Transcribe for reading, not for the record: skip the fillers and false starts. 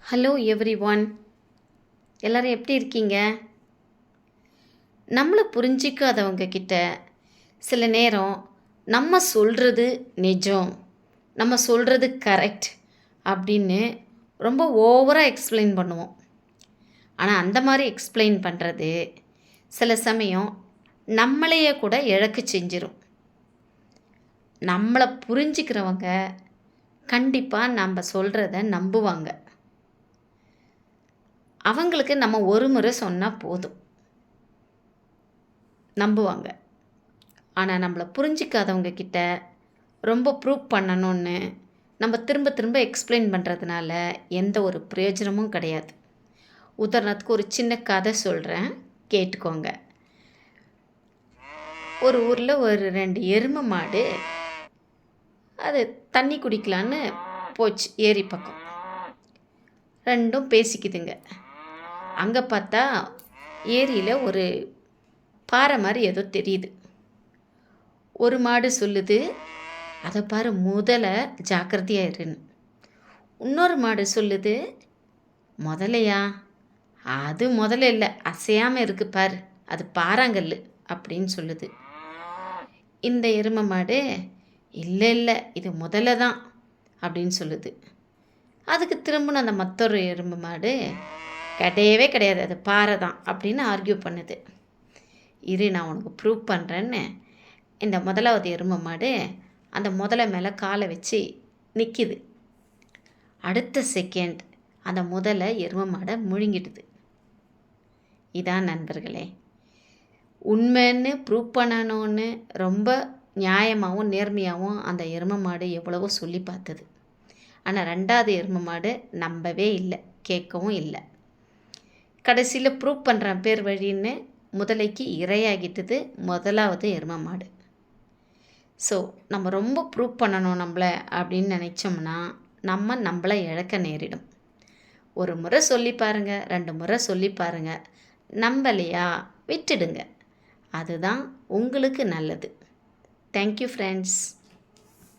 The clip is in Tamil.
ஹலோ எவ்ரி ஒன், எல்லோரும் எப்படி இருக்கீங்க? நம்மளை புரிஞ்சிக்காதவங்க கிட்ட சில நேரம் நம்ம சொல்கிறது நிஜம், நம்ம சொல்கிறது கரெக்ட் அப்படின்னு ரொம்ப ஓவராக எக்ஸ்பிளைன் பண்ணுவோம். ஆனால் அந்த மாதிரி எக்ஸ்பிளைன் பண்ணுறது சில சமயம் நம்மளையே கூட இழக்க செஞ்சிடும். நம்மளை புரிஞ்சிக்கிறவங்க கண்டிப்பாக நம்ம சொல்கிறத நம்புவாங்க. அவங்களுக்கு நம்ம ஒரு முறை சொன்னால் போதும், நம்புவாங்க. ஆனால் நம்மளை புரிஞ்சிக்காதவங்க கிட்ட ரொம்ப ப்ரூவ் பண்ணணும்னு நம்ம திரும்ப திரும்ப எக்ஸ்பிளைன் பண்ணுறதுனால எந்த ஒரு பிரயோஜனமும் கிடையாது. உதாரணத்துக்கு ஒரு சின்ன கதை சொல்கிறேன், கேட்டுக்கோங்க. ஒரு ஊரில் ஒரு 2 எருமை மாடு அது தண்ணி குடிக்கலான்னு போச்சு ஏரி பக்கம். ரெண்டும் பேசிக்குதுங்க. அங்கே பார்த்தா ஏரியில் ஒரு பாறை மாதிரி ஏதோ தெரியுது. ஒரு மாடு சொல்லுது, அதை பாரு முதல்ல ஜாக்கிரதையாக இருன்னு. இன்னொரு மாடு சொல்லுது, முதலையா? அது முதல்ல இல்லை, அசையாமல் இருக்கு பாரு, அது பாறாங்கல் அப்படின்னு சொல்லுது. இந்த எருமை மாடு, இல்லை இல்லை இது முதல்ல தான் அப்படின்னு சொல்லுது. அதுக்கு திரும்பின அந்த மற்றொரு எருமை மாடு, கிடையவே கிடையாது அது பாறை தான் அப்படின்னு ஆர்கியூ பண்ணுது. இரு நான் உனக்கு ப்ரூவ் பண்ணுறேன்னு இந்த முதலாவது எருமை மாடு அந்த முதலை மேலே காலை வச்சு நிற்கிது. அடுத்த செகண்ட் அந்த முதலை எருமை மாடை முழுங்கிடுது. இதான் நண்பர்களே, உண்மைன்னு ப்ரூவ் பண்ணணும்னு ரொம்ப நியாயமாகவும் நேர்மையாகவும் அந்த எருமை மாடு எவ்வளவோ சொல்லி பார்த்தது. ஆனால் 2வது எருமை மாடு நம்பவே இல்லை, கேட்கவும் இல்லை. கடைசியில் ப்ரூவ் பண்ணுற பேர் வழின்னு முதலைக்கு இரையாகிட்டது முதலாவது எருமை மாடு. ஸோ நம்ம ரொம்ப ப்ரூவ் பண்ணணும் நம்மளை அப்படின்னு நினச்சோம்னா நம்மளை இழக்க நேரிடும். ஒரு முறை சொல்லி பாருங்கள், 2 முறை சொல்லி பாருங்கள், நம்பலையா விட்டுடுங்க. அதுதான் உங்களுக்கு நல்லது. Thank you friends.